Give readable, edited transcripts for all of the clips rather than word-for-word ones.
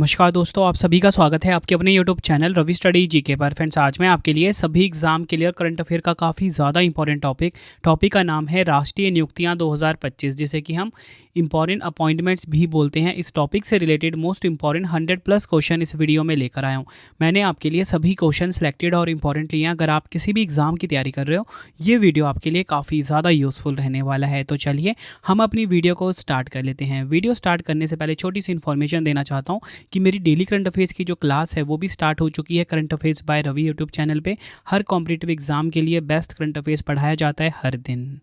नमस्कार दोस्तों, आप सभी का स्वागत है आपके अपने YouTube channel Ravi study GK पर। फ्रेंड्स, आज मैं आपके लिए सभी एग्जाम क्लियर करंट अफेयर का काफ़ी ज़्यादा इंपॉर्टेंट टॉपिक का नाम है राष्ट्रीय नियुक्तियां 2025, जिसे कि हम इंपॉर्टेंट अपॉइंटमेंट्स भी बोलते हैं। इस टॉपिक से रिलेटेड मोस्ट इंपॉर्टेंट 100+ क्वेश्चन इस वीडियो में लेकर आया हूँ। मैंने आपके लिए सभी क्वेश्चन सेलेक्टेड और इंपॉर्टेंट लिए हैं। अगर आप किसी भी एग्जाम की तैयारी कर रहे हो, ये वीडियो आपके लिए काफ़ी ज़्यादा यूज़फुल रहने वाला है। तो चलिए हम अपनी वीडियो को स्टार्ट कर लेते हैं। वीडियो स्टार्ट करने से पहले छोटी सी इन्फॉर्मेशन देना चाहता हूँ कि मेरी डेली करंट अफेयर्स की जो क्लास है वो भी स्टार्ट हो चुकी है current affairs by Ravi YouTube channel पे। हर कॉम्पिटिटिव एग्जाम के लिए बेस्ट करंट अफेयर्स पढ़ाया जाता है हर दिन।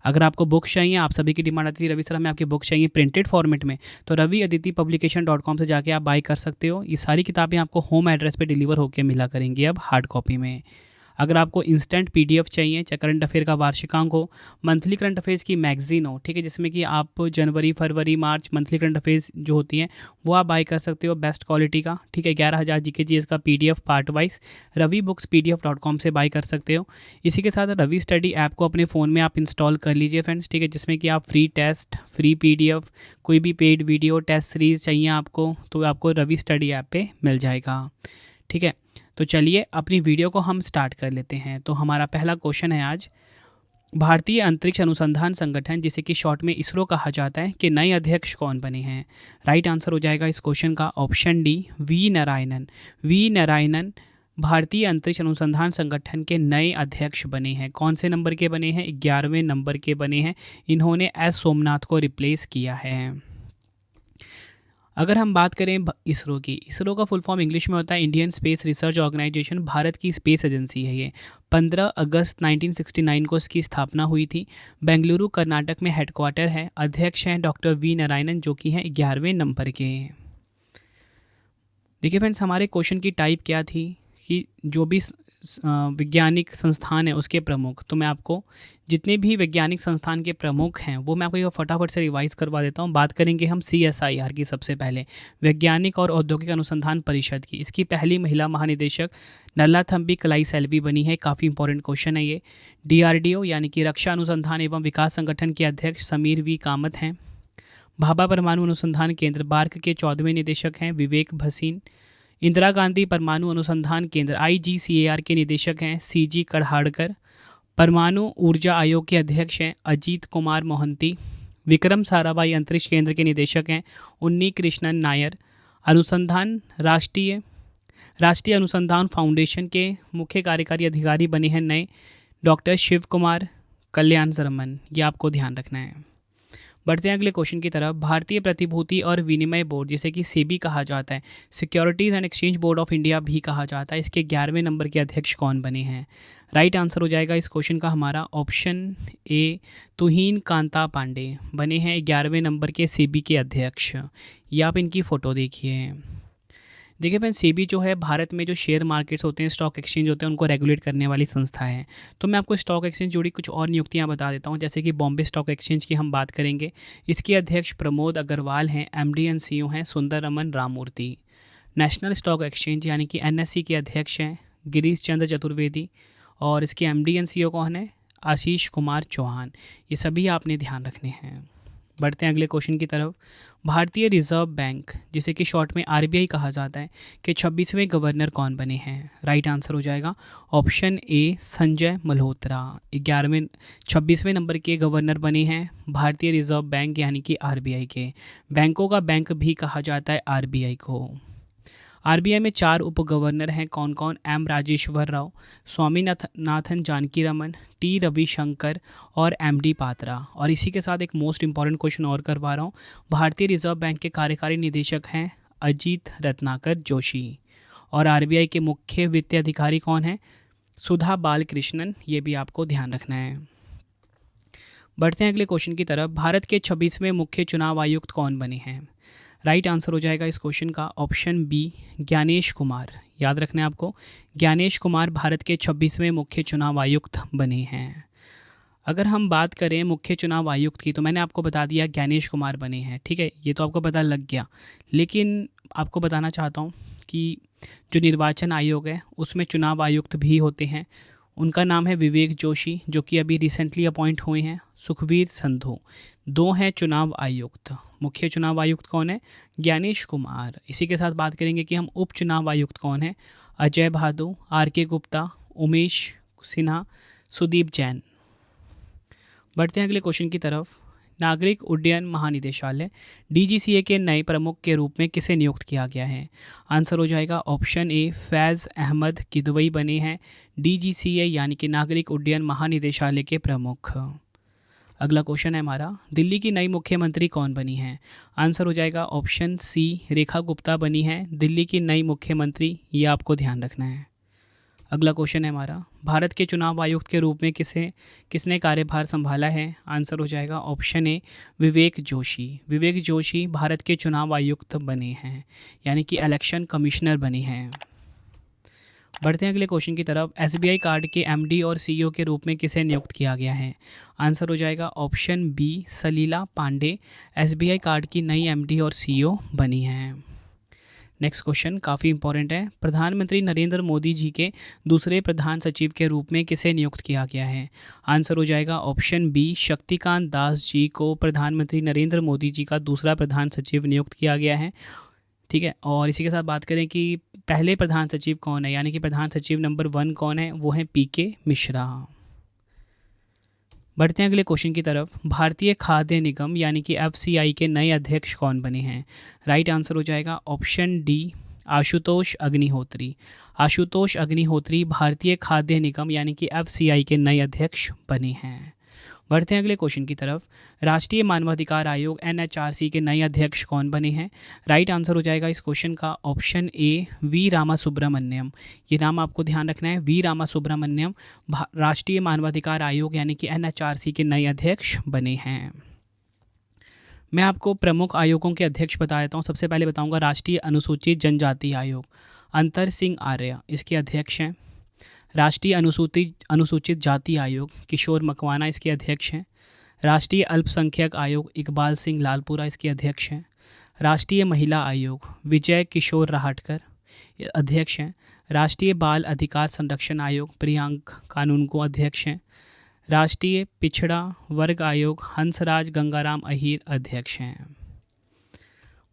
अगर आपको बुक्स चाहिए, आप सभी की डिमांड आती है रवि सर हमें आपकी बुक्स चाहिए प्रिंटेड फॉर्मेट में, तो raviaditipublication.com से जाके आप बाय कर सकते हो। ये सारी किताबें आपको होम एड्रेस पे डिलीवर होकर मिला करेंगी अब हार्ड कॉपी में। अगर आपको इंस्टेंट पीडीएफ चाहिए, चाहे करंट अफेयर का वार्षिकांक हो, मंथली करंट अफेयर्स की मैगजीन हो, ठीक है, जिसमें कि आप जनवरी फरवरी मार्च मंथली करंट अफेयर्स जो होती हैं वो आप बाय कर सकते हो बेस्ट क्वालिटी का, ठीक है। 11,000 GKGS का पीडीएफ पार्ट वाइज ravibookspdf.com से बाय कर सकते हो। इसी के साथ रवि स्टडी ऐप को अपने फ़ोन में आप इंस्टॉल कर लीजिए फ्रेंड्स, ठीक है, जिसमें कि आप फ्री टेस्ट, फ्री पीडीएफ, कोई भी पेड वीडियो टेस्ट सीरीज़ चाहिए आपको तो आपको रवि स्टडी ऐप पे मिल जाएगा, ठीक है। तो चलिए अपनी वीडियो को हम स्टार्ट कर लेते हैं। तो हमारा पहला क्वेश्चन है आज, भारतीय अंतरिक्ष अनुसंधान संगठन, जिसे कि शॉर्ट में इसरो कहा जाता है, के नए अध्यक्ष कौन बने हैं? राइट आंसर हो जाएगा इस क्वेश्चन का option D, V Narayanan. V Narayanan भारतीय अंतरिक्ष अनुसंधान संगठन के नए अध्यक्ष बने हैं। कौन से नंबर के बने हैं? 11वें नंबर के बने हैं। इन्होंने एस सोमनाथ को रिप्लेस किया है। अगर हम बात करें इसरो की, इसरो का फुल फॉर्म इंग्लिश में होता है इंडियन स्पेस रिसर्च ऑर्गेनाइजेशन। भारत की स्पेस एजेंसी है ये। 15 अगस्त 1969 को इसकी स्थापना हुई थी। बेंगलुरु कर्नाटक में हेडक्वार्टर है। अध्यक्ष हैं डॉक्टर वी नारायणन, जो कि हैं 11वें नंबर के। देखिए फ्रेंड्स, हमारे क्वेश्चन की टाइप क्या थी कि जो भी वैज्ञानिक संस्थान है उसके प्रमुख, तो मैं आपको जितने भी वैज्ञानिक संस्थान के प्रमुख हैं वो मैं आपको ये फटाफट से रिवाइज करवा देता हूँ। बात करेंगे हम CSIR की। सबसे पहले वैज्ञानिक और औद्योगिक अनुसंधान परिषद की, इसकी पहली महिला महानिदेशक नल्लाथम्बी कलाईसेल्वी बनी है। काफ़ी इंपॉर्टेंट क्वेश्चन है ये। DRDO यानी कि रक्षा अनुसंधान एवं विकास संगठन के अध्यक्ष समीर वी कामत हैं। भाभा परमाणु अनुसंधान केंद्र बार्क के 14वें निदेशक हैं विवेक भसीन। इंदिरा गांधी परमाणु अनुसंधान केंद्र IGCAR के निदेशक हैं CG कढ़ाड़कर। परमाणु ऊर्जा आयोग के अध्यक्ष हैं अजीत कुमार मोहंती। विक्रम साराभाई अंतरिक्ष केंद्र के निदेशक हैं उन्नी कृष्णन नायर। राष्ट्रीय अनुसंधान फाउंडेशन के मुख्य कार्यकारी अधिकारी बने हैं नए डॉक्टर शिव कुमार कल्याण सरमन। ये आपको ध्यान रखना है। बढ़ते हैं अगले क्वेश्चन की तरफ। भारतीय प्रतिभूति और विनिमय बोर्ड, जिसे कि सेबी कहा जाता है, securities and exchange board of India भी कहा जाता है, इसके 11वें नंबर के अध्यक्ष कौन बने हैं? राइट आंसर हो जाएगा इस क्वेश्चन का हमारा ऑप्शन ए, तुहीन कांता पांडे बने हैं 11वें नंबर के सेबी के अध्यक्ष। ये आप इनकी फ़ोटो देखिए। देखिए फ्रेंड्स, सेबी जो है भारत में जो शेयर मार्केट्स होते हैं, स्टॉक एक्सचेंज होते हैं, उनको रेगुलेट करने वाली संस्था है। तो मैं आपको स्टॉक एक्सचेंज जुड़ी कुछ और नियुक्तियां बता देता हूं। जैसे कि बॉम्बे स्टॉक एक्सचेंज की हम बात करेंगे, इसके अध्यक्ष प्रमोद अग्रवाल हैं। MD एंड CEO हैं Sundar Raman Ramamurthy. National Stock Exchange यानी कि NSE के अध्यक्ष हैं गिरीश चंद्र चतुर्वेदी, और इसके MD एंड CEO कौन है? आशीष कुमार चौहान। ये सभी आपने ध्यान रखने हैं। बढ़ते हैं अगले क्वेश्चन की तरफ। भारतीय रिजर्व बैंक, जिसे कि शॉर्ट में RBI कहा जाता है, के 26वें गवर्नर कौन बने हैं? राइट आंसर हो जाएगा ऑप्शन ए, संजय मल्होत्रा। 26वें नंबर के गवर्नर बने हैं भारतीय रिजर्व बैंक यानी कि RBI के। बैंकों का बैंक भी कहा जाता है RBI को। RBI में 4 उप गवर्नर हैं। कौन कौन? M राजेश्वर राव, स्वामीनाथन जानकी रमन, T रविशंकर और MD पात्रा। और इसी के साथ एक मोस्ट इंपॉर्टेंट क्वेश्चन और करवा रहा हूँ। भारतीय रिजर्व बैंक के कार्यकारी निदेशक हैं अजीत रत्नाकर जोशी, और RBI के मुख्य वित्तीय अधिकारी कौन हैं? सुधा बालकृष्णन। ये भी आपको ध्यान रखना है। बढ़ते हैं अगले क्वेश्चन की तरफ। भारत के 26वें मुख्य चुनाव आयुक्त कौन बने हैं? राइट आंसर हो जाएगा इस क्वेश्चन का ऑप्शन बी, ज्ञानेश कुमार। याद रखना है आपको, ज्ञानेश कुमार भारत के 26वें मुख्य चुनाव आयुक्त बने हैं। अगर हम बात करें मुख्य चुनाव आयुक्त की, तो मैंने आपको बता दिया ज्ञानेश कुमार बने हैं, ठीक है, ये तो आपको पता लग गया। लेकिन आपको बताना चाहता हूँ कि जो निर्वाचन आयोग है उसमें चुनाव आयुक्त भी होते हैं, उनका नाम है विवेक जोशी, जो कि अभी रिसेंटली अपॉइंट हुए हैं। सुखबीर संधू। 2 हैं चुनाव आयुक्त। मुख्य चुनाव आयुक्त कौन है? ज्ञानेश कुमार। इसी के साथ बात करेंगे कि हम उप चुनाव आयुक्त कौन है? अजय भादु, RK गुप्ता, उमेश सिन्हा, सुदीप जैन। बढ़ते हैं अगले क्वेश्चन की तरफ। नागरिक उड्डयन महानिदेशालय DGCA के नए प्रमुख के रूप में किसे नियुक्त किया गया है? आंसर हो जाएगा ऑप्शन ए, फैज़ अहमद किदवई बने हैं DGCA यानी कि नागरिक उड्डयन महानिदेशालय के प्रमुख। अगला क्वेश्चन है हमारा, दिल्ली की नई मुख्यमंत्री कौन बनी है? आंसर हो जाएगा ऑप्शन सी, रेखा गुप्ता बनी है दिल्ली की नई मुख्यमंत्री। ये आपको ध्यान रखना है। अगला क्वेश्चन है हमारा, भारत के चुनाव आयुक्त के रूप में किसने कार्यभार संभाला है? आंसर हो जाएगा ऑप्शन ए, विवेक जोशी। विवेक जोशी भारत के चुनाव आयुक्त बने हैं, यानी कि इलेक्शन कमिश्नर बने हैं। बढ़ते हैं अगले क्वेश्चन की तरफ। SBI कार्ड के MD और CEO के रूप में किसे नियुक्त किया गया है? आंसर हो जाएगा ऑप्शन बी, सलीला पांडे SBI कार्ड की नई MD और CEO बनी हैं। नेक्स्ट क्वेश्चन काफ़ी इंपॉर्टेंट है। प्रधानमंत्री नरेंद्र मोदी जी के दूसरे प्रधान सचिव के रूप में किसे नियुक्त किया गया है? आंसर हो जाएगा ऑप्शन बी, शक्तिकांत दास जी को प्रधानमंत्री नरेंद्र मोदी जी का दूसरा प्रधान सचिव नियुक्त किया गया है। ठीक है, और इसी के साथ बात करें कि पहले प्रधान सचिव कौन है, यानी कि प्रधान सचिव नंबर 1 कौन है? वो है PK मिश्रा। बढ़ते हैं अगले क्वेश्चन की तरफ। भारतीय खाद्य निगम यानी कि FCI के नए अध्यक्ष कौन बने हैं? राइट आंसर हो जाएगा ऑप्शन डी, आशुतोष अग्निहोत्री। आशुतोष अग्निहोत्री भारतीय खाद्य निगम यानी कि FCI के नए अध्यक्ष बने हैं। बढ़ते हैं अगले क्वेश्चन की तरफ। राष्ट्रीय मानवाधिकार आयोग NHRC के नए अध्यक्ष कौन बने हैं? राइट आंसर हो जाएगा इस क्वेश्चन का ऑप्शन ए, वी रामासुब्रमण्यम। ये नाम आपको ध्यान रखना है, वी रामासुब्रमण्यम राष्ट्रीय मानवाधिकार आयोग यानी कि NHRC के नए अध्यक्ष बने हैं। मैं आपको प्रमुख आयोगों के अध्यक्ष बता देता हूँ। सबसे पहले बताऊँगा राष्ट्रीय अनुसूचित जनजाति आयोग, अंतर सिंह आर्य इसके अध्यक्ष हैं। राष्ट्रीय अनुसूचित जाति आयोग, किशोर मकवाना इसके अध्यक्ष हैं। राष्ट्रीय अल्पसंख्यक आयोग, इकबाल सिंह लालपुरा इसके अध्यक्ष हैं। राष्ट्रीय महिला आयोग, विजय किशोर राहटकर अध्यक्ष हैं। राष्ट्रीय बाल अधिकार संरक्षण आयोग, प्रियांक कानूनगो अध्यक्ष हैं। राष्ट्रीय पिछड़ा वर्ग आयोग, हंसराज गंगाराम अहीर अध्यक्ष हैं।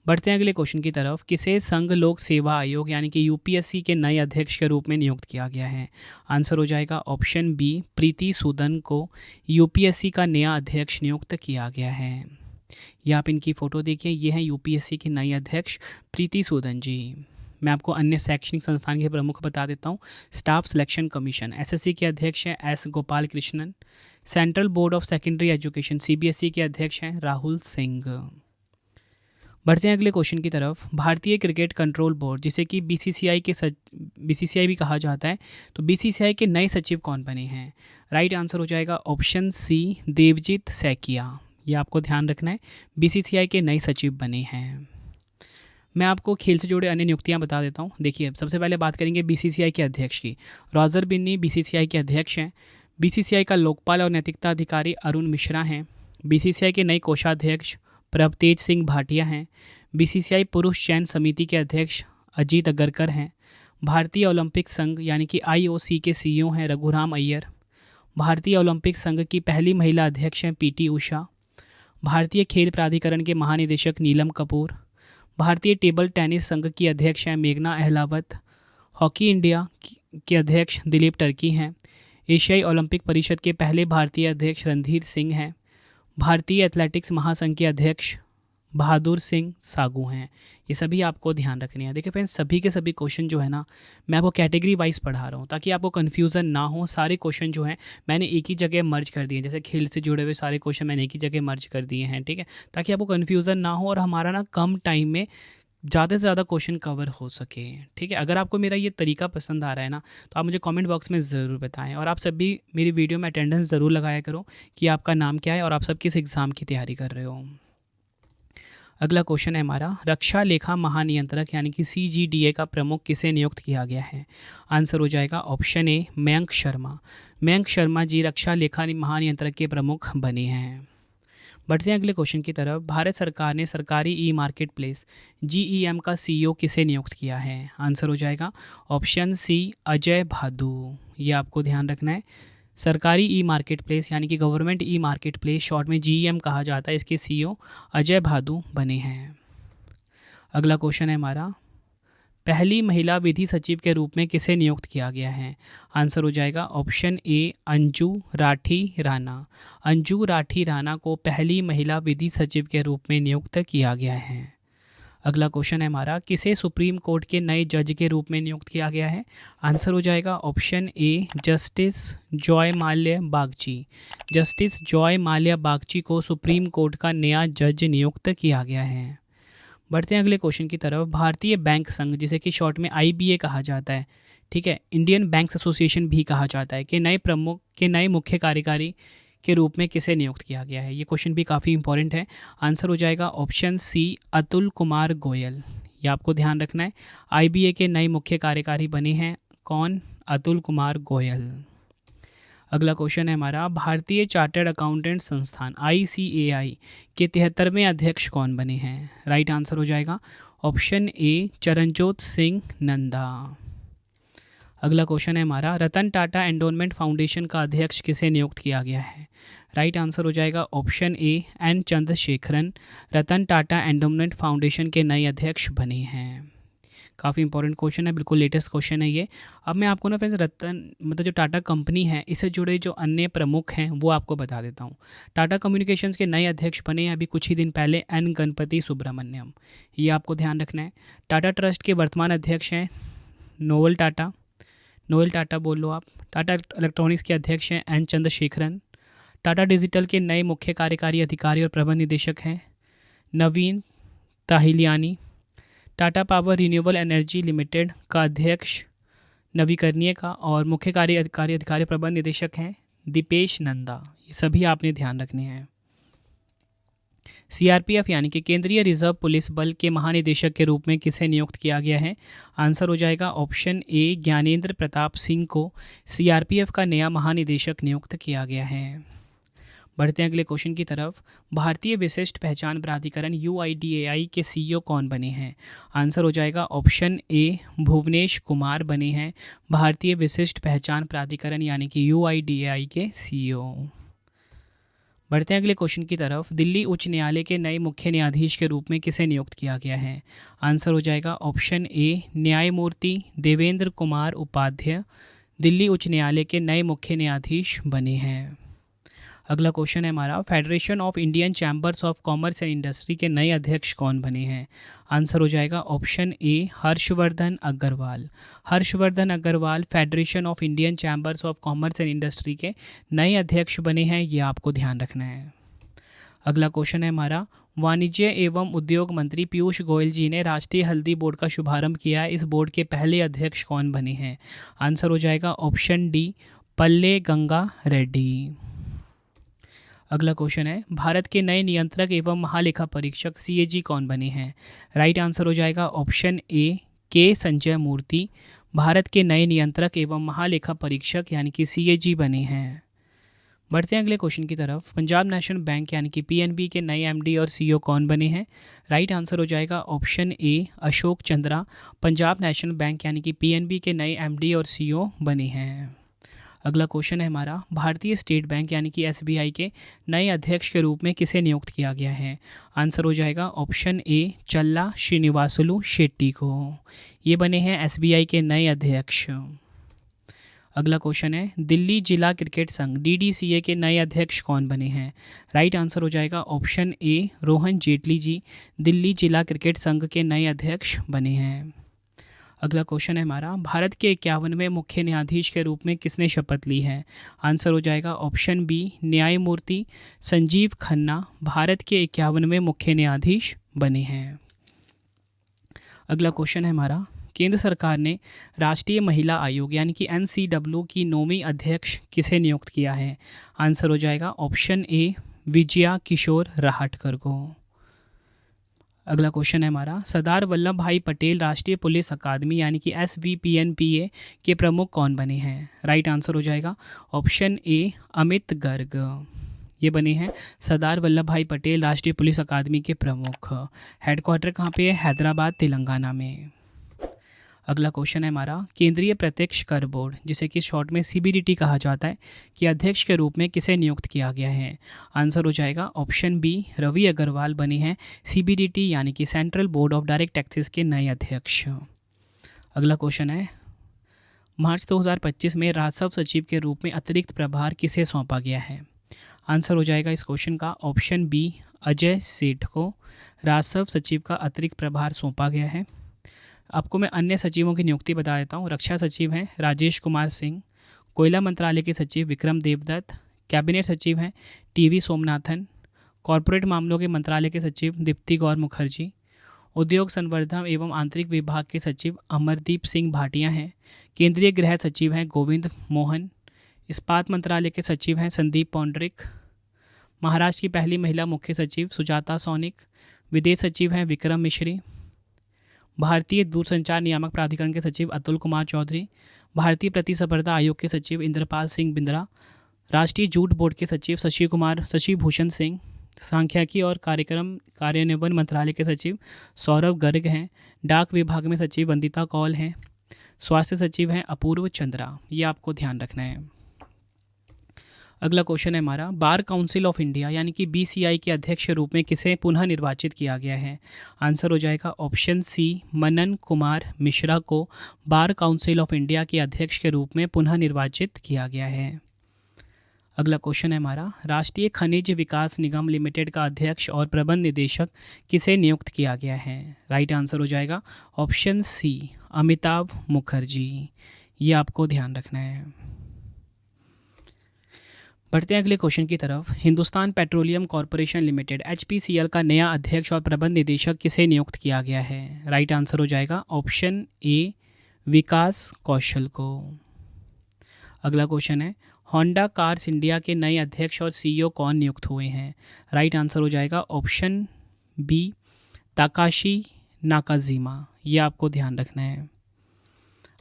बढ़ते हैं अगले क्वेश्चन की तरफ। किसे संघ लोक सेवा आयोग यानी कि UPSC के नए अध्यक्ष के रूप में नियुक्त किया गया है? आंसर हो जाएगा ऑप्शन बी, प्रीति सूदन को UPSC का नया अध्यक्ष नियुक्त किया गया है। ये आप इनकी फ़ोटो देखिए, ये हैं UPSC के नए अध्यक्ष प्रीति सूदन जी। मैं आपको अन्य शैक्षणिक संस्थान के प्रमुख बता देता हूँ। स्टाफ सिलेक्शन कमीशन SSC के अध्यक्ष हैं S Gopal Krishnan. Central board of secondary education CBSE के अध्यक्ष हैं राहुल सिंह। बढ़ते हैं अगले क्वेश्चन की तरफ। भारतीय क्रिकेट कंट्रोल बोर्ड जिसे कि BCCI भी कहा जाता है, तो BCCI के नए सचिव कौन बने हैं? राइट आंसर हो जाएगा ऑप्शन सी, देवजीत सैकिया। ये आपको ध्यान रखना है, BCCI के नए सचिव बने हैं। मैं आपको खेल से जुड़े अन्य नियुक्तियां बता देता हूं। देखिए, सबसे पहले बात करेंगे BCCI के अध्यक्ष की। रॉजर बिन्नी BCCI के अध्यक्ष हैं। BCCI का लोकपाल और नैतिकता अधिकारी अरुण मिश्रा हैं। BCCI के नए कोषाध्यक्ष प्रभतेज सिंह भाटिया हैं। BCCI पुरुष चयन समिति के अध्यक्ष अजीत अगरकर हैं। भारतीय ओलंपिक संघ यानी कि IOC के CEO हैं रघुराम अय्यर। भारतीय ओलंपिक संघ की पहली महिला अध्यक्ष हैं PT उषा। भारतीय खेल प्राधिकरण के महानिदेशक नीलम कपूर। भारतीय टेबल टेनिस संघ की अध्यक्ष हैं मेघना अहलावत। हॉकी इंडिया के अध्यक्ष दिलीप टर्की हैं। एशियाई ओलंपिक परिषद के पहले भारतीय अध्यक्ष रणधीर सिंह हैं। भारतीय एथलेटिक्स महासंघ के अध्यक्ष बहादुर सिंह सागू हैं। ये सभी आपको ध्यान रखने हैं। देखिए फ्रेंड्स, सभी के सभी क्वेश्चन जो है ना, मैं आपको कैटेगरी वाइज पढ़ा रहा हूँ ताकि आपको कन्फ्यूज़न ना हो। सारे क्वेश्चन जो हैं मैंने एक ही जगह मर्ज कर दिए, जैसे खेल से जुड़े हुए सारे क्वेश्चन मैंने एक ही जगह मर्ज कर दिए हैं, ठीक है, ताकि आपको कन्फ्यूज़न ना हो और हमारा ना कम टाइम में ज़्यादा से ज़्यादा क्वेश्चन कवर हो सके। ठीक है, अगर आपको मेरा ये तरीका पसंद आ रहा है ना, तो आप मुझे कमेंट बॉक्स में ज़रूर बताएं। और आप सभी मेरी वीडियो में अटेंडेंस ज़रूर लगाया करो कि आपका नाम क्या है और आप सब किस एग्ज़ाम की तैयारी कर रहे हो। अगला क्वेश्चन है हमारा, रक्षा लेखा महानियंत्रक यानी कि CGDA का प्रमुख किसे नियुक्त किया गया है? आंसर हो जाएगा ऑप्शन ए, मयंक शर्मा। मयंक शर्मा जी रक्षा लेखा महानियंत्रक के प्रमुख बने हैं। बढ़ते हैं अगले क्वेश्चन की तरफ। भारत सरकार ने सरकारी ई मार्केट प्लेस GEM का CEO किसे नियुक्त किया है? आंसर हो जाएगा ऑप्शन सी अजय भादु। ये आपको ध्यान रखना है। सरकारी ई मार्केट प्लेस यानी कि government e market place, short में GEM कहा जाता है, इसके CEO अजय भादु बने हैं। अगला क्वेश्चन है हमारा, पहली महिला विधि सचिव के रूप में किसे नियुक्त किया गया है? आंसर हो जाएगा ऑप्शन ए अंजू राठी राणा। अंजू राठी राणा को पहली महिला विधि सचिव के रूप में नियुक्त किया गया है। अगला क्वेश्चन है हमारा, किसे सुप्रीम कोर्ट के नए जज के रूप में नियुक्त किया गया है? आंसर हो जाएगा ऑप्शन ए justice Joy Mallya Bagchi. Justice Joy Mallya Bagchi को सुप्रीम कोर्ट का नया जज नियुक्त किया गया है। बढ़ते हैं अगले क्वेश्चन की तरफ। भारतीय बैंक संघ, जिसे कि शॉर्ट में IBA कहा जाता है, ठीक है, इंडियन बैंक्स एसोसिएशन भी कहा जाता है, कि नए मुख्य कार्यकारी के रूप में किसे नियुक्त किया गया है? ये क्वेश्चन भी काफ़ी इंपॉर्टेंट है। आंसर हो जाएगा ऑप्शन सी अतुल कुमार गोयल। ये आपको ध्यान रखना है। IBA के नए मुख्य कार्यकारी बने हैं कौन? अतुल कुमार गोयल। अगला क्वेश्चन है हमारा, भारतीय चार्टर्ड अकाउंटेंट संस्थान ICAI के 73वें अध्यक्ष कौन बने हैं? राइट आंसर हो जाएगा ऑप्शन ए चरणजोत सिंह नंदा। अगला क्वेश्चन है हमारा, रतन टाटा एंडोनमेंट फाउंडेशन का अध्यक्ष किसे नियुक्त किया गया है? राइट आंसर हो जाएगा ऑप्शन ए N Chandrasekaran. Ratan Tata endowment foundation के नए अध्यक्ष बने हैं। काफ़ी इंपॉर्टेंट क्वेश्चन है, बिल्कुल लेटेस्ट क्वेश्चन है ये। अब मैं आपको ना फ्रेंड्स मतलब जो टाटा कंपनी है, इससे जुड़े जो अन्य प्रमुख हैं वो आपको बता देता हूँ। टाटा कम्युनिकेशंस के नए अध्यक्ष बने हैं अभी कुछ ही दिन पहले N गणपति सुब्रमण्यम। ये आपको ध्यान रखना है। टाटा ट्रस्ट के वर्तमान अध्यक्ष हैं नोएल टाटा। नोएल टाटा बोल लो आप। टाटा इलेक्ट्रॉनिक्स के अध्यक्ष हैं N चंद्रशेखरन। टाटा डिजिटल के नए मुख्य कार्यकारी अधिकारी और प्रबंध निदेशक हैं Naveen Tahiliani. Tata power renewable energy limited का अध्यक्ष नवीकरणीय का और मुख्य कार्यकारी अधिकारी प्रबंध निदेशक हैं दीपेश नंदा। ये सभी आपने ध्यान रखने हैं। CRPF यानी कि केंद्रीय रिजर्व पुलिस बल के महानिदेशक के रूप में किसे नियुक्त किया गया है? आंसर हो जाएगा ऑप्शन ए ज्ञानेंद्र प्रताप सिंह को CRPF का नया महानिदेशक नियुक्त किया गया है। बढ़ते हैं अगले क्वेश्चन की तरफ। भारतीय विशिष्ट पहचान प्राधिकरण UIDAI के CEO कौन बने हैं? आंसर हो जाएगा ऑप्शन ए भुवनेश कुमार बने हैं भारतीय विशिष्ट पहचान प्राधिकरण यानी कि UIDAI के CEO। बढ़ते हैं अगले क्वेश्चन की तरफ। दिल्ली उच्च न्यायालय के नए मुख्य न्यायाधीश के रूप में किसे नियुक्त किया गया है? आंसर हो जाएगा ऑप्शन ए न्यायमूर्ति देवेंद्र कुमार उपाध्याय दिल्ली उच्च न्यायालय के नए मुख्य न्यायाधीश बने हैं। अगला क्वेश्चन है हमारा, Federation of Indian Chambers of Commerce and Industry के नए अध्यक्ष कौन बने हैं? आंसर हो जाएगा option A Harshvardhan Agarwal. Harshvardhan Agarwal Federation of Indian Chambers of Commerce and Industry के नए अध्यक्ष बने हैं। ये आपको ध्यान रखना है। अगला क्वेश्चन है हमारा, वाणिज्य एवं उद्योग मंत्री पीयूष गोयल जी ने राष्ट्रीय हल्दी बोर्ड का शुभारंभ किया है। इस बोर्ड के पहले अध्यक्ष कौन बने हैं? आंसर हो जाएगा ऑप्शन डी पल्ले गंगा रेड्डी। अगला क्वेश्चन है, भारत के नए नियंत्रक एवं महालेखा परीक्षक CAG कौन बने हैं? राइट आंसर हो जाएगा ऑप्शन ए के संजय मूर्ति भारत के नए नियंत्रक एवं महालेखा परीक्षक यानी कि CAG बने हैं। बढ़ते हैं अगले क्वेश्चन की तरफ। पंजाब नेशनल बैंक यानी कि PNB के नए MD और CEO कौन बने हैं? राइट आंसर हो जाएगा ऑप्शन ए अशोक चंद्रा पंजाब नेशनल बैंक यानी कि PNB के नए MD और CEO बने हैं। अगला क्वेश्चन है हमारा, भारतीय स्टेट बैंक यानी कि SBI के नए अध्यक्ष के रूप में किसे नियुक्त किया गया है? आंसर हो जाएगा ऑप्शन ए चल्ला श्रीनिवासुलु शेट्टी को। ये बने हैं SBI के नए अध्यक्ष। अगला क्वेश्चन है, दिल्ली जिला क्रिकेट संघ DDCA के नए अध्यक्ष कौन बने हैं? राइट आंसर हो जाएगा ऑप्शन ए रोहन जेटली जी दिल्ली जिला क्रिकेट संघ के नए अध्यक्ष बने हैं। अगला क्वेश्चन है हमारा, भारत के 51वें मुख्य न्यायाधीश के रूप में किसने शपथ ली है? आंसर हो जाएगा ऑप्शन बी न्यायमूर्ति संजीव खन्ना भारत के 51वें मुख्य न्यायाधीश बने हैं। अगला क्वेश्चन है हमारा, केंद्र सरकार ने राष्ट्रीय महिला आयोग यानी कि NCW की 9वीं अध्यक्ष किसे नियुक्त किया है? आंसर हो जाएगा ऑप्शन ए विजया किशोर राहटकर को। अगला क्वेश्चन है हमारा, सरदार वल्लभ भाई पटेल राष्ट्रीय पुलिस अकादमी यानी कि SVPNPA के प्रमुख कौन बने हैं? राइट आंसर हो जाएगा ऑप्शन ए अमित गर्ग। ये बने हैं सरदार वल्लभ भाई पटेल राष्ट्रीय पुलिस अकादमी के प्रमुख। हेडक्वार्टर कहाँ पे है? हैदराबाद तेलंगाना में। अगला क्वेश्चन है हमारा, केंद्रीय प्रत्यक्ष कर बोर्ड जिसे कि शॉर्ट में सीबीडीटी कहा जाता है कि अध्यक्ष के रूप में किसे नियुक्त किया गया है? आंसर हो जाएगा ऑप्शन बी, रवि अग्रवाल बने हैं सीबीडीटी यानी कि central board of direct taxes के नए अध्यक्ष। अगला क्वेश्चन है, मार्च 2025 में राजस्व सचिव के रूप में अतिरिक्त प्रभार किसे सौंपा गया है? आंसर हो जाएगा इस क्वेश्चन का ऑप्शन बी, अजय सेठ को राजस्व सचिव का अतिरिक्त प्रभार सौंपा गया है। आपको मैं अन्य सचिवों की नियुक्ति बता देता हूँ। रक्षा सचिव हैं राजेश कुमार सिंह, कोयला मंत्रालय के सचिव विक्रम देवदत्त, कैबिनेट सचिव हैं टीवी सोमनाथन, कॉरपोरेट मामलों के मंत्रालय के सचिव दीप्ति गौर मुखर्जी, उद्योग संवर्धन एवं आंतरिक विभाग के सचिव अमरदीप सिंह भाटिया हैं, केंद्रीय गृह सचिव हैं गोविंद मोहन, इस्पात मंत्रालय के सचिव हैं संदीप पौंडरिक, महाराष्ट्र की पहली महिला मुख्य सचिव सुजाता सोनिक, विदेश सचिव हैं विक्रम मिश्री, भारतीय दूरसंचार नियामक प्राधिकरण के सचिव अतुल कुमार चौधरी, भारतीय प्रतिस्पर्धा आयोग के सचिव इंद्रपाल सिंह बिंद्रा, राष्ट्रीय जूट बोर्ड के सचिव शशि भूषण सिंह, सांख्यिकी और कार्यक्रम कार्यान्वयन मंत्रालय के सचिव सौरभ गर्ग हैं, डाक विभाग में सचिव वंदिता कौल हैं, स्वास्थ्य सचिव हैं अपूर्व चंद्रा। ये आपको ध्यान रखना है। अगला क्वेश्चन है हमारा, बार काउंसिल ऑफ इंडिया यानी कि बीसीआई के अध्यक्ष के रूप में किसे पुनः निर्वाचित किया गया है? आंसर हो जाएगा ऑप्शन सी, मनन कुमार मिश्रा को बार काउंसिल ऑफ इंडिया के अध्यक्ष के रूप में पुनः निर्वाचित किया गया है। अगला क्वेश्चन है हमारा, राष्ट्रीय खनिज विकास निगम लिमिटेड का अध्यक्ष और प्रबंध निदेशक किसे नियुक्त किया गया है? राइट आंसर हो जाएगा ऑप्शन सी, अमिताभ मुखर्जी। ये आपको ध्यान रखना है। बढ़ते हैं अगले क्वेश्चन की तरफ। Hindustan petroleum corporation limited HPCL का नया अध्यक्ष और प्रबंध निदेशक किसे नियुक्त किया गया है? राइट आंसर हो जाएगा ऑप्शन ए, विकास कौशल को। अगला क्वेश्चन है, होंडा कार्स इंडिया के नए अध्यक्ष और CEO कौन नियुक्त हुए हैं? राइट आंसर हो जाएगा ऑप्शन बी, ताकाशी नाकाजीमा। ये आपको ध्यान रखना है।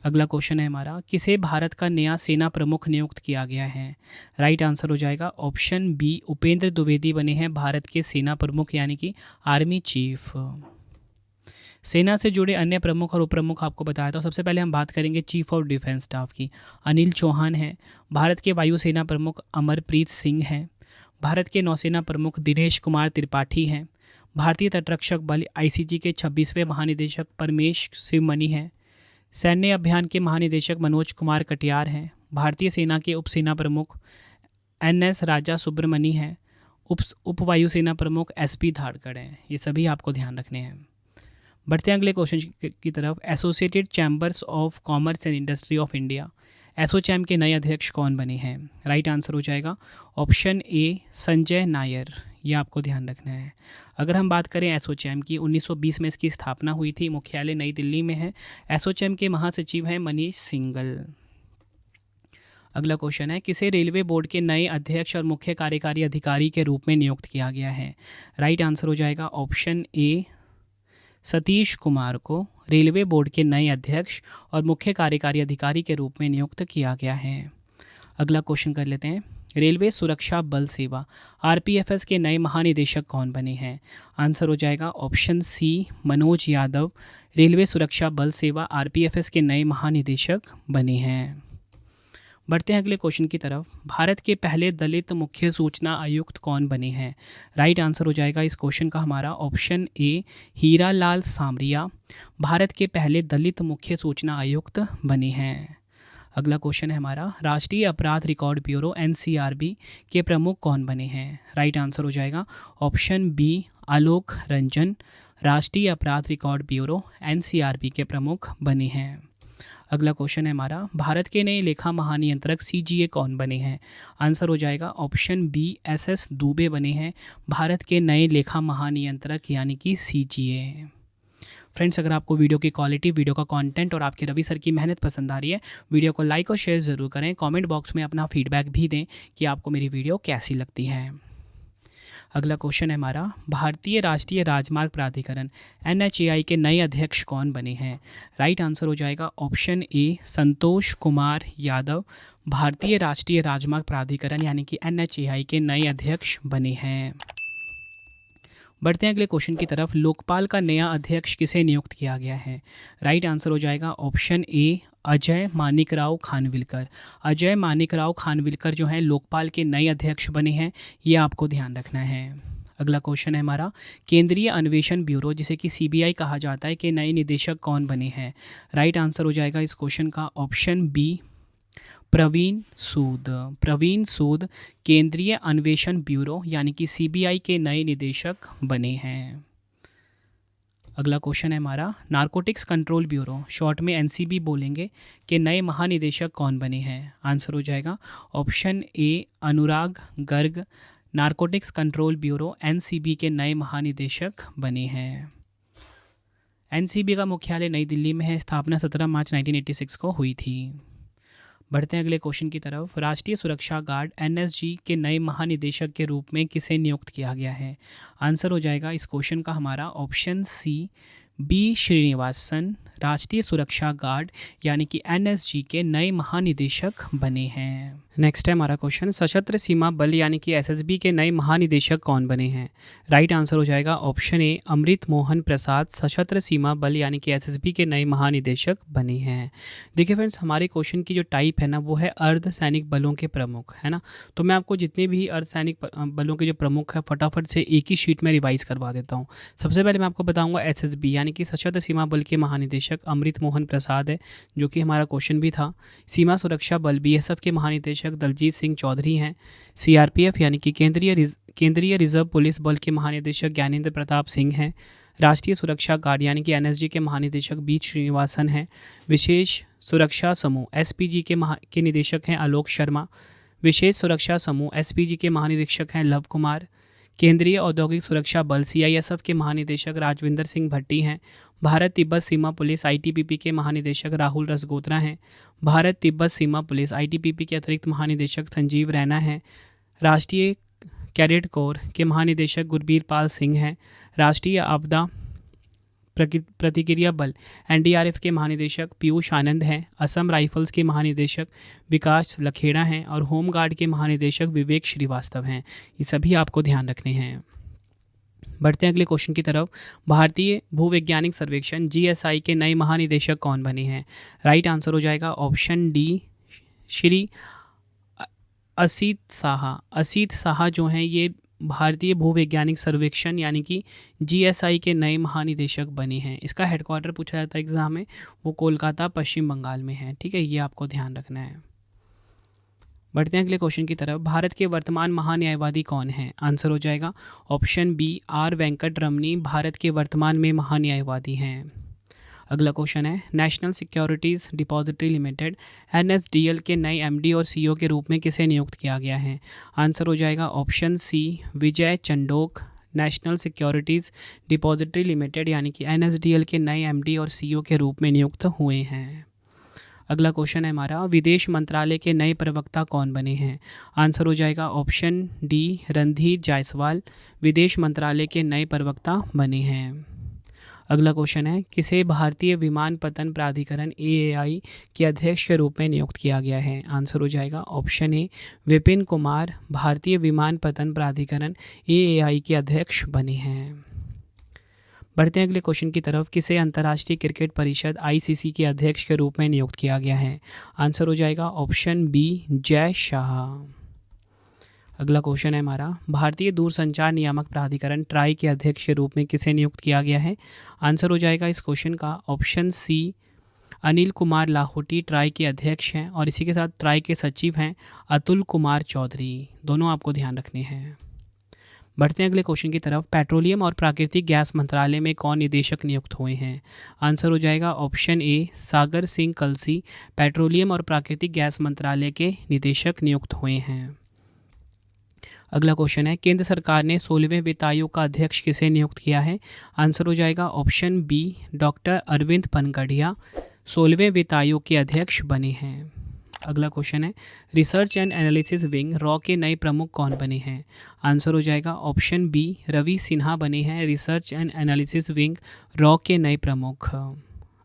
अगला क्वेश्चन है हमारा, किसे भारत का नया सेना प्रमुख नियुक्त किया गया है? राइट आंसर हो जाएगा ऑप्शन बी, उपेंद्र द्विवेदी बने हैं भारत के सेना प्रमुख यानी कि आर्मी चीफ। सेना से जुड़े अन्य प्रमुख और उप प्रमुख आपको बताया था। सबसे पहले हम बात करेंगे चीफ ऑफ डिफेंस स्टाफ की। अनिल चौहान हैं। भारत के वायुसेना प्रमुख अमरप्रीत सिंह हैं। भारत के नौसेना प्रमुख दिनेश कुमार त्रिपाठी हैं। भारतीय तटरक्षक बल ICG के 26वें महानिदेशक परमेश शिवमणि हैं। सैन्य अभियान के महानिदेशक मनोज कुमार कटियार हैं। भारतीय सेना के उपसेना प्रमुख NS राजा सुब्रमणी हैं। उप वायुसेना प्रमुख SP धारकड़ हैं। ये सभी आपको ध्यान रखने हैं। बढ़ते हैं अगले क्वेश्चन की तरफ। Associated chambers of Commerce and industry of India ASSOCHAM के नए अध्यक्ष कौन बने हैं? राइट आंसर हो जाएगा ऑप्शन ए, संजय नायर। ये आपको ध्यान रखना है। अगर हम बात करें एसोचैम की, 1920 में इसकी स्थापना हुई थी। मुख्यालय नई दिल्ली में है। एसोचैम के महासचिव हैं मनीष सिंगल। अगला क्वेश्चन है, किसे रेलवे बोर्ड के नए अध्यक्ष और मुख्य कार्यकारी अधिकारी के रूप में नियुक्त किया गया है? राइट आंसर हो जाएगा ऑप्शन ए, सतीश कुमार को रेलवे बोर्ड के नए अध्यक्ष और मुख्य कार्यकारी अधिकारी के रूप में नियुक्त किया गया है। अगला क्वेश्चन कर लेते हैं, रेलवे सुरक्षा बल सेवा RPFS के नए महानिदेशक कौन बने हैं? आंसर हो जाएगा option C, Manoj Yadav railway सुरक्षा बल सेवा RPFS के नए महानिदेशक बने हैं। बढ़ते हैं अगले क्वेश्चन की तरफ। भारत के पहले दलित मुख्य सूचना आयुक्त कौन बने हैं? राइट आंसर हो जाएगा इस क्वेश्चन का हमारा ऑप्शन ए, हीरा लाल सामरिया भारत के पहले दलित मुख्य सूचना आयुक्त बने हैं। अगला क्वेश्चन है हमारा, राष्ट्रीय अपराध रिकॉर्ड ब्यूरो NCRB के प्रमुख कौन बने हैं? राइट आंसर हो जाएगा ऑप्शन बी, आलोक रंजन राष्ट्रीय अपराध रिकॉर्ड ब्यूरो NCRB के प्रमुख बने हैं। अगला क्वेश्चन है हमारा, भारत के नए लेखा महानियंत्रक CGA कौन बने हैं? आंसर हो जाएगा ऑप्शन बी, SS दुबे बने हैं भारत के नए लेखा महानियंत्रक यानी कि CGA। फ्रेंड्स, अगर आपको वीडियो की क्वालिटी, वीडियो का कंटेंट और आपके रवि सर की मेहनत पसंद आ रही है, वीडियो को लाइक और शेयर ज़रूर करें। कमेंट बॉक्स में अपना फीडबैक भी दें कि आपको मेरी वीडियो कैसी लगती है। अगला क्वेश्चन है हमारा, भारतीय राष्ट्रीय राजमार्ग प्राधिकरण NHAI के नए अध्यक्ष कौन बने हैं? राइट आंसर हो जाएगा ऑप्शन ए संतोष कुमार यादव भारतीय राष्ट्रीय राजमार्ग प्राधिकरण यानी कि NHAI के नए अध्यक्ष बने हैं। बढ़ते हैं अगले क्वेश्चन की तरफ, लोकपाल का नया अध्यक्ष किसे नियुक्त किया गया है? राइट आंसर हो जाएगा ऑप्शन ए अजय मानिकराव खानविलकर। अजय मानिकराव खानविलकर जो हैं लोकपाल के नए अध्यक्ष बने हैं, ये आपको ध्यान रखना है। अगला क्वेश्चन है हमारा, केंद्रीय अन्वेषण ब्यूरो जिसे कि CBI कहा जाता है के नए निदेशक कौन बने हैं? राइट आंसर हो जाएगा इस क्वेश्चन का ऑप्शन बी प्रवीण सूद। प्रवीण सूद केंद्रीय अन्वेषण ब्यूरो यानी कि CBI के नए निदेशक बने हैं। अगला क्वेश्चन है हमारा, नारकोटिक्स कंट्रोल ब्यूरो शॉर्ट में NCB बोलेंगे कि नए महानिदेशक कौन बने हैं? आंसर हो जाएगा ऑप्शन ए अनुराग Garg narcotics control bureau NCB के नए महानिदेशक बने हैं। NCB का मुख्यालय नई दिल्ली में है, स्थापना 17 मार्च 1986 को हुई थी। बढ़ते हैं अगले क्वेश्चन की तरफ, राष्ट्रीय सुरक्षा गार्ड NSG के नए महानिदेशक के रूप में किसे नियुक्त किया गया है? आंसर हो जाएगा इस क्वेश्चन का हमारा ऑप्शन सी बी श्रीनिवासन राष्ट्रीय सुरक्षा गार्ड यानी कि NSG के नए महानिदेशक बने हैं। नेक्स्ट है हमारा क्वेश्चन, सशस्त्र सीमा बल यानी कि SSB के नए महानिदेशक कौन बने हैं? राइट आंसर हो जाएगा ऑप्शन ए अमृत मोहन प्रसाद सशस्त्र सीमा बल यानी कि SSB के नए महानिदेशक बने हैं। देखिए फ्रेंड्स, हमारे क्वेश्चन की जो टाइप है ना वो है अर्ध सैनिक बलों के प्रमुख, है ना। तो मैं आपको जितने भी अर्ध सैनिक बलों के जो प्रमुख है फटाफट से एक ही शीट में रिवाइज करवा देता हूँ। सबसे पहले मैं आपको बताऊँगा SSB यानी कि सशस्त्र सीमा बल के महानिदेशक अमृत मोहन प्रसाद है, जो कि हमारा क्वेश्चन भी था। सीमा सुरक्षा बल BSF के महानिदेशक दलजीत सिंह चौधरी हैं। CRPF यानी कि केंद्रीय रिजर्व पुलिस बल के महानिदेशक ज्ञानेंद्र प्रताप सिंह हैं। राष्ट्रीय सुरक्षा गार्ड यानी कि NSG के महानिदेशक बी श्रीनिवासन हैं। विशेष सुरक्षा समूह SPG के निदेशक हैं आलोक शर्मा। विशेष सुरक्षा समूह SPG के महानिरीक्षक हैं लव कुमार। केंद्रीय औद्योगिक सुरक्षा बल CISF के महानिदेशक राजविंदर सिंह भट्टी हैं। भारत तिब्बत सीमा पुलिस ITBP के महानिदेशक राहुल रसगोत्रा हैं। भारत तिब्बत सीमा पुलिस ITBP के अतिरिक्त महानिदेशक संजीव रैना हैं। राष्ट्रीय कैडेट कोर के महानिदेशक गुरबीर पाल सिंह हैं। राष्ट्रीय आपदा प्रतिक्रिया बल NDRF के महानिदेशक पीयूष आनंद हैं। असम राइफल्स के महानिदेशक विकास लखेड़ा हैं और होमगार्ड के महानिदेशक विवेक श्रीवास्तव हैं। ये सभी आपको ध्यान रखने हैं। बढ़ते हैं अगले क्वेश्चन की तरफ, भारतीय भूवैज्ञानिक सर्वेक्षण GSI के नए महानिदेशक कौन बने हैं? राइट आंसर हो जाएगा ऑप्शन डी श्री असीत साहा। असीत साहा जो हैं ये भारतीय भूवैज्ञानिक सर्वेक्षण यानी कि GSI के नए महानिदेशक बने हैं। इसका हेडक्वार्टर पूछा जाता है एग्जाम में, वो कोलकाता पश्चिम बंगाल में है। ठीक है, ये आपको ध्यान रखना है। बढ़ते हैं अगले क्वेश्चन की तरफ, भारत के वर्तमान महान्यायवादी कौन हैं? आंसर हो जाएगा ऑप्शन बी R वेंकट रमनी भारत के वर्तमान में महान्यायवादी हैं। अगला क्वेश्चन है, national securities depository limited NSDL के नए MD और CEO के रूप में किसे नियुक्त किया गया है? आंसर हो जाएगा option C Vijay Chandok national securities depository limited यानी कि NSDL के नए MD और CEO के रूप में नियुक्त हुए हैं। अगला क्वेश्चन है हमारा, विदेश मंत्रालय के नए प्रवक्ता कौन बने हैं? आंसर हो जाएगा ऑप्शन डी रणधीर जायसवाल विदेश मंत्रालय के नए प्रवक्ता बने हैं। अगला क्वेश्चन है, किसे भारतीय विमानपत्तन प्राधिकरण AAI के अध्यक्ष के रूप में नियुक्त किया गया है? आंसर हो जाएगा ऑप्शन ए विपिन कुमार भारतीय विमानपत्तन प्राधिकरण AAI के अध्यक्ष बने हैं। बढ़ते हैं अगले क्वेश्चन की तरफ, किसे अंतर्राष्ट्रीय क्रिकेट परिषद ICC के अध्यक्ष के रूप में नियुक्त किया गया है? आंसर हो जाएगा ऑप्शन बी जय शाह। अगला क्वेश्चन है हमारा, भारतीय दूरसंचार नियामक प्राधिकरण ट्राई के अध्यक्ष के रूप में किसे नियुक्त किया गया है? आंसर हो जाएगा इस क्वेश्चन का option C Anil Kumar Lahoti TRAI के अध्यक्ष हैं और इसी के साथ ट्राई के सचिव हैं अतुल कुमार चौधरी। दोनों आपको ध्यान रखने हैं। बढ़ते हैं अगले क्वेश्चन की तरफ, पेट्रोलियम और प्राकृतिक गैस मंत्रालय में कौन निदेशक नियुक्त हुए हैं? आंसर हो जाएगा option A Sagar Singh Kalsi petroleum और प्राकृतिक गैस मंत्रालय के निदेशक नियुक्त हुए हैं। अगला क्वेश्चन है, केंद्र सरकार ने 16वें वित्त आयोग का अध्यक्ष किसे नियुक्त किया है? आंसर हो जाएगा option B doctor Arvind Panagariya 16वें वित्त आयोग के अध्यक्ष बने हैं। अगला क्वेश्चन है, रिसर्च एंड एनालिसिस विंग रॉ के नए प्रमुख कौन बने हैं? आंसर हो जाएगा ऑप्शन बी, रवि सिन्हा बने हैं रिसर्च एंड एनालिसिस विंग रॉ के नए प्रमुख।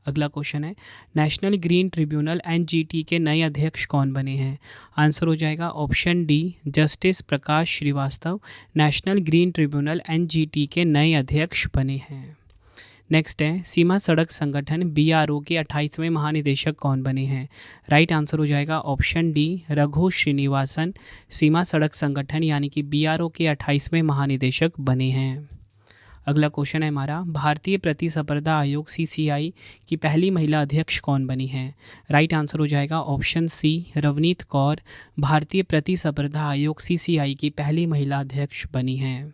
अगला क्वेश्चन है, नेशनल ग्रीन ट्रिब्यूनल एनजीटी के नए अध्यक्ष कौन बने हैं? आंसर हो जाएगा option D, justice Prakash Srivastava national green tribunal NGT के नए अध्यक्ष बने हैं। नेक्स्ट है, सीमा सड़क संगठन बीआरओ के 28वें महानिदेशक कौन बने हैं? राइट आंसर हो जाएगा ऑप्शन डी, रघु श्रीनिवासन सीमा सड़क संगठन यानी कि बीआरओ के 28वें महानिदेशक बने हैं। अगला क्वेश्चन है हमारा, भारतीय प्रतिस्पर्धा आयोग सीसीआई की पहली महिला अध्यक्ष कौन बनी है? राइट आंसर हो जाएगा ऑप्शन सी, रवनीत कौर भारतीय प्रतिस्पर्धा आयोग सीसीआई की पहली महिला अध्यक्ष बनी हैं।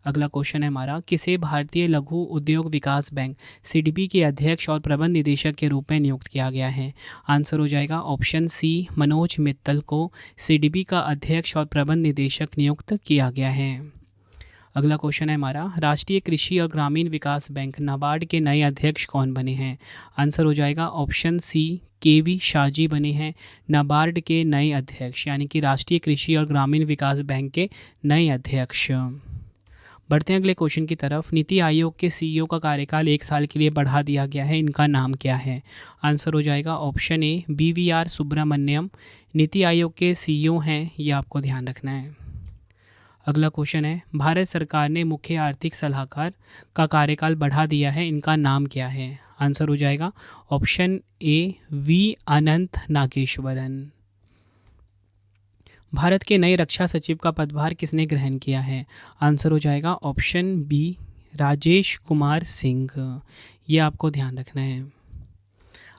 अगला क्वेश्चन है हमारा, किसे भारतीय लघु उद्योग विकास बैंक सीडीबी के अध्यक्ष और प्रबंध निदेशक के रूप में नियुक्त किया गया है? आंसर हो जाएगा ऑप्शन सी, मनोज मित्तल को सीडीबी का अध्यक्ष और प्रबंध निदेशक नियुक्त किया गया है। अगला क्वेश्चन है हमारा, राष्ट्रीय कृषि और ग्रामीण विकास बैंक नाबार्ड के नए अध्यक्ष कौन बने हैं? आंसर हो जाएगा ऑप्शन सी, केवी शाहजी बने हैं नाबार्ड के नए अध्यक्ष यानी कि राष्ट्रीय कृषि और ग्रामीण विकास बैंक के नए अध्यक्ष। बढ़ते हैं अगले क्वेश्चन की तरफ, नीति आयोग के सीईओ का कार्यकाल 1 साल के लिए बढ़ा दिया गया है, इनका नाम क्या है? आंसर हो जाएगा ऑप्शन ए, बीवीआर सुब्रमण्यम नीति आयोग के सीईओ हैं, ये आपको ध्यान रखना है। अगला क्वेश्चन है, भारत सरकार ने मुख्य आर्थिक सलाहकार का कार्यकाल बढ़ा दिया है, इनका नाम क्या है? आंसर हो जाएगा ऑप्शन ए, वी अनंत नागेश्वरन। भारत के नए रक्षा सचिव का पदभार किसने ग्रहण किया है? आंसर हो जाएगा ऑप्शन बी, राजेश कुमार सिंह, ये आपको ध्यान रखना है।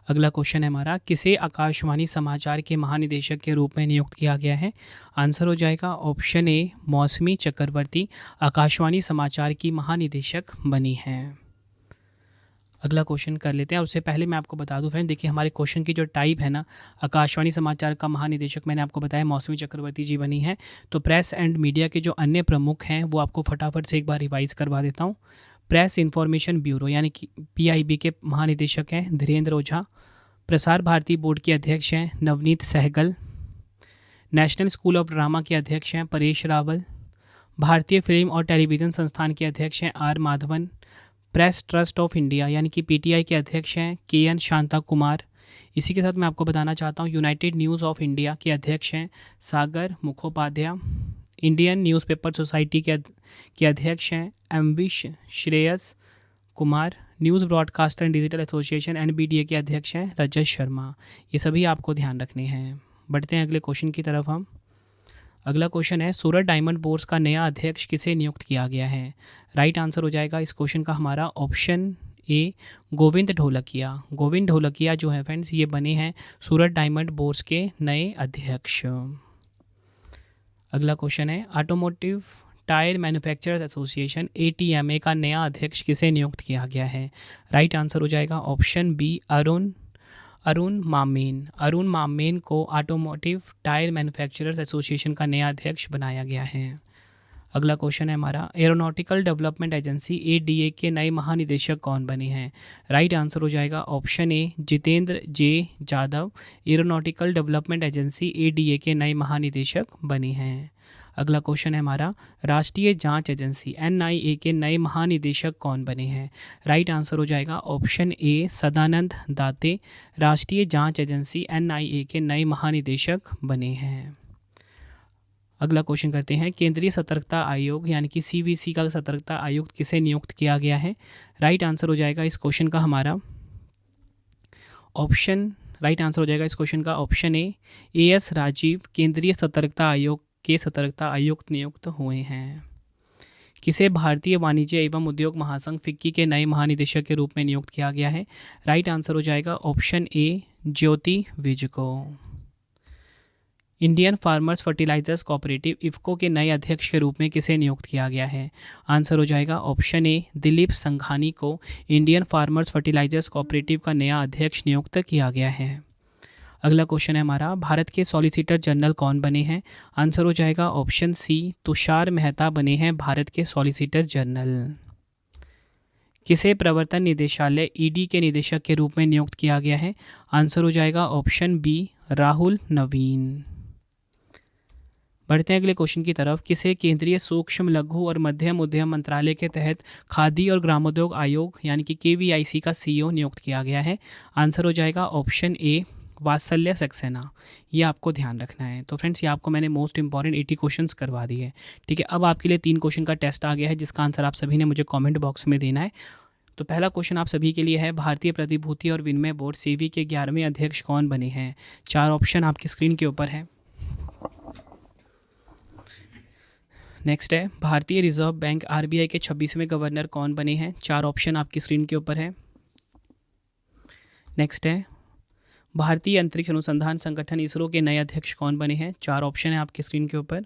अगला क्वेश्चन है हमारा, किसे आकाशवाणी समाचार के महानिदेशक के रूप में नियुक्त किया गया है? आंसर हो जाएगा ऑप्शन ए, मौसमी चक्रवर्ती आकाशवाणी समाचार की महानिदेशक बनी हैं। अगला क्वेश्चन कर लेते हैं, उससे पहले मैं आपको बता दूं फ्रेंड, देखिए हमारे क्वेश्चन की जो टाइप है ना, आकाशवाणी समाचार का महानिदेशक मैंने आपको बताया मौसमी चक्रवर्ती जी बनी है। तो प्रेस एंड मीडिया के जो अन्य प्रमुख हैं वो आपको फटाफट से एक बार रिवाइज करवा देता हूँ। प्रेस इन्फॉर्मेशन ब्यूरो यानी कि पीआईबी के महानिदेशक हैं धीरेन्द्र ओझा। प्रसार भारती बोर्ड के अध्यक्ष हैं Navneet Sehgal. National School of Drama के अध्यक्ष हैं परेश रावल। भारतीय फिल्म और टेलीविज़न संस्थान के अध्यक्ष हैं R Madhavan. Press Trust of India यानी कि पीटीआई के अध्यक्ष हैं के एन शांता कुमार। इसी के साथ मैं आपको बताना चाहता हूँ यूनाइटेड न्यूज़ ऑफ इंडिया के अध्यक्ष हैं Sagar Mukhopadhyay. Indian newspaper society के अध्यक्ष हैं MV Shreyams Kumar. News broadcaster and digital association NBDA के अध्यक्ष हैं रजत शर्मा। ये सभी आपको ध्यान रखने हैं। बढ़ते हैं अगले क्वेश्चन की तरफ हम। अगला क्वेश्चन है, सूरत डायमंड बोर्स का नया अध्यक्ष किसे नियुक्त किया गया है? राइट आंसर हो जाएगा इस क्वेश्चन का हमारा ऑप्शन ए, गोविंद ढोलकिया। गोविंद ढोलकिया जो है फ्रेंड्स ये बने हैं सूरत डायमंड बोर्स के नए अध्यक्ष। अगला क्वेश्चन है, automotive tyre manufacturers association A T M A का नया अध्यक्ष किसे नियुक्त किया गया है? राइट आंसर हो जाएगा ऑप्शन बी, अरुण मामेन। अरुण मामेन को ऑटोमोटिव टायर मैन्युफैक्चरर्स एसोसिएशन का नया अध्यक्ष बनाया गया है। अगला क्वेश्चन है हमारा, एरोनॉटिकल डेवलपमेंट एजेंसी एडीए के नए महानिदेशक कौन बने हैं? राइट आंसर हो जाएगा ऑप्शन ए, जितेंद्र जे Jadhav aeronautical development agency ADA के नए महानिदेशक बने हैं। अगला क्वेश्चन है हमारा, राष्ट्रीय जांच एजेंसी एनआईए के नए महानिदेशक कौन बने हैं? राइट आंसर हो जाएगा ऑप्शन ए, सदानंद दाते राष्ट्रीय जांच एजेंसी एनआईए के नए महानिदेशक बने हैं। अगला क्वेश्चन करते हैं, केंद्रीय सतर्कता आयोग यानी कि सीवीसी का सतर्कता आयुक्त किसे नियुक्त किया गया है? राइट आंसर हो जाएगा इस क्वेश्चन का हमारा ऑप्शन राइट आंसर हो जाएगा इस क्वेश्चन का ऑप्शन ए, एएस राजीव केंद्रीय सतर्कता आयोग के सतर्कता आयुक्त नियुक्त हुए हैं। किसे भारतीय वाणिज्य एवं उद्योग महासंघ फिक्की के नए महानिदेशक के रूप में नियुक्त किया गया है? राइट आंसर हो जाएगा ऑप्शन ए, ज्योति विज को। Indian Farmers Fertilisers Cooperative IFFCO के नए अध्यक्ष के रूप में किसे नियुक्त किया गया है? आंसर हो जाएगा ऑप्शन ए, दिलीप संघानी को इंडियन फार्मर्स फर्टिलाइजर्स कोऑपरेटिव का नया अध्यक्ष नियुक्त किया गया है। अगला क्वेश्चन है हमारा, भारत के सॉलिसिटर जनरल कौन बने हैं? आंसर हो जाएगा ऑप्शन सी, तुषार मेहता बने हैं भारत के सॉलिसिटर जनरल। किसे प्रवर्तन निदेशालय ईडी के निदेशक के रूप में नियुक्त किया गया है? आंसर हो जाएगा ऑप्शन बी, राहुल नवीन। बढ़ते हैं अगले क्वेश्चन की तरफ। किसे केंद्रीय सूक्ष्म लघु और मध्यम उद्यम मंत्रालय के तहत खादी और ग्रामोद्योग आयोग यानी कि केवीआईसी का सीईओ नियुक्त किया गया है? आंसर हो जाएगा ऑप्शन ए, वात्सल्य सक्सेना। ये आपको ध्यान रखना है। तो फ्रेंड्स, ये आपको मैंने मोस्ट इंपॉर्टेंट 80 क्वेश्चंस करवा दिए। ठीक है, अब आपके लिए 3 क्वेश्चन का टेस्ट आ गया है जिसका आंसर आप सभी ने मुझे कमेंट बॉक्स में देना है। तो पहला क्वेश्चन आप सभी के लिए है, भारतीय प्रतिभूति और विनिमय बोर्ड सेबी के 11वें अध्यक्ष कौन बने हैं? 4 ऑप्शन आपकी स्क्रीन के ऊपर है। नेक्स्ट है, भारतीय रिजर्व बैंक आरबीआई के 26वें गवर्नर कौन बने हैं? 4 ऑप्शन आपकी स्क्रीन के ऊपर है। नेक्स्ट है, भारतीय अंतरिक्ष अनुसंधान संगठन इसरो के नए अध्यक्ष कौन बने हैं? 4 ऑप्शन है आपकी स्क्रीन के ऊपर।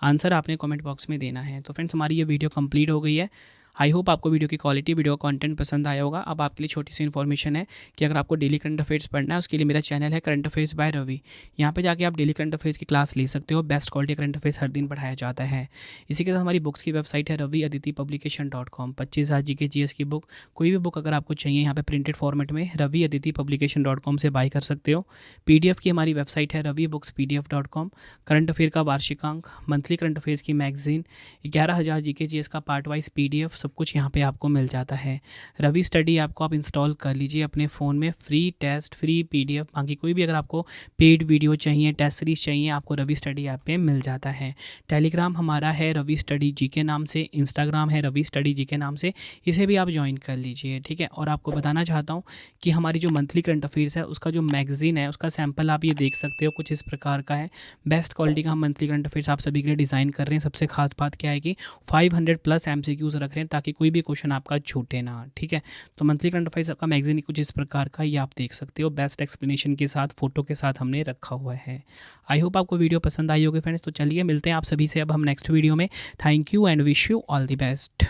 आंसर आपने कमेंट बॉक्स में देना है। तो फ्रेंड्स, हमारी ये वीडियो कंप्लीट हो गई है। आई होप आपको वीडियो की क्वालिटी, वीडियो कंटेंट पसंद आया होगा। अब आपके लिए छोटी सी इन्फॉर्मेशन है कि अगर आपको डेली करंट अफेयर्स पढ़ना है, उसके लिए मेरा चैनल है करंट अफेयर्स बाय रवि। यहाँ पे जाके आप डेली करंट अफेयर्स की क्लास ले सकते हो। बेस्ट क्वालिटी करंट अफेयर्स हर दिन पढ़ाया जाता है। इसी के साथ हमारी बुक्स की वेबसाइट है raviaditipublication.com। 25,000 जीके जीएस की बुक, कोई भी बुक अगर आपको चाहिए यहाँ पे प्रिंटेड फॉर्मेट में raviaditipublication.com से बाय कर सकते हो। पीडीएफ की हमारी वेबसाइट है ravibookspdf.com। करंट अफेयर का वार्षिकांक, मंथली करंट अफेयर्स की मैगजीन, 11,000 जीके जीएस का पार्ट वाइज पीडीएफ, सब कुछ यहाँ पे आपको मिल जाता है। रवि स्टडी ऐप को आप इंस्टॉल कर लीजिए अपने फ़ोन में। फ्री टेस्ट, फ्री पीडीएफ, बाकी कोई भी अगर आपको पेड वीडियो चाहिए, टेस्ट सीरीज चाहिए, आपको रवि स्टडी ऐप पे मिल जाता है। टेलीग्राम हमारा है रवि स्टडी जी के नाम से, इंस्टाग्राम है रवि स्टडी जी के नाम से, इसे भी आप ज्वाइन कर लीजिए। ठीक है, और आपको बताना चाहता हूँ कि हमारी जो मंथली करंट अफेयर्स है उसका जो मैगजीन है उसका सैम्पल आप ये देख सकते हो, कुछ इस प्रकार का है। बेस्ट क्वालिटी का हम मंथली करंट अफेयर्स आप सभी के लिए डिज़ाइन कर रहे हैं। सबसे खास बात क्या है कि 500+ MCQs रख रहे हैं ताकि कोई भी क्वेश्चन आपका छूटे ना। ठीक है, तो मंथली करंट अफेयर्स का मैगजीन कुछ इस प्रकार का ये आप देख सकते हो। बेस्ट एक्सप्लेनेशन के साथ, फोटो के साथ हमने रखा हुआ है। आई होप आपको वीडियो पसंद आई होगी फ्रेंड्स। तो चलिए मिलते हैं आप सभी से अब हम नेक्स्ट वीडियो में। Thank you and wish you all the best.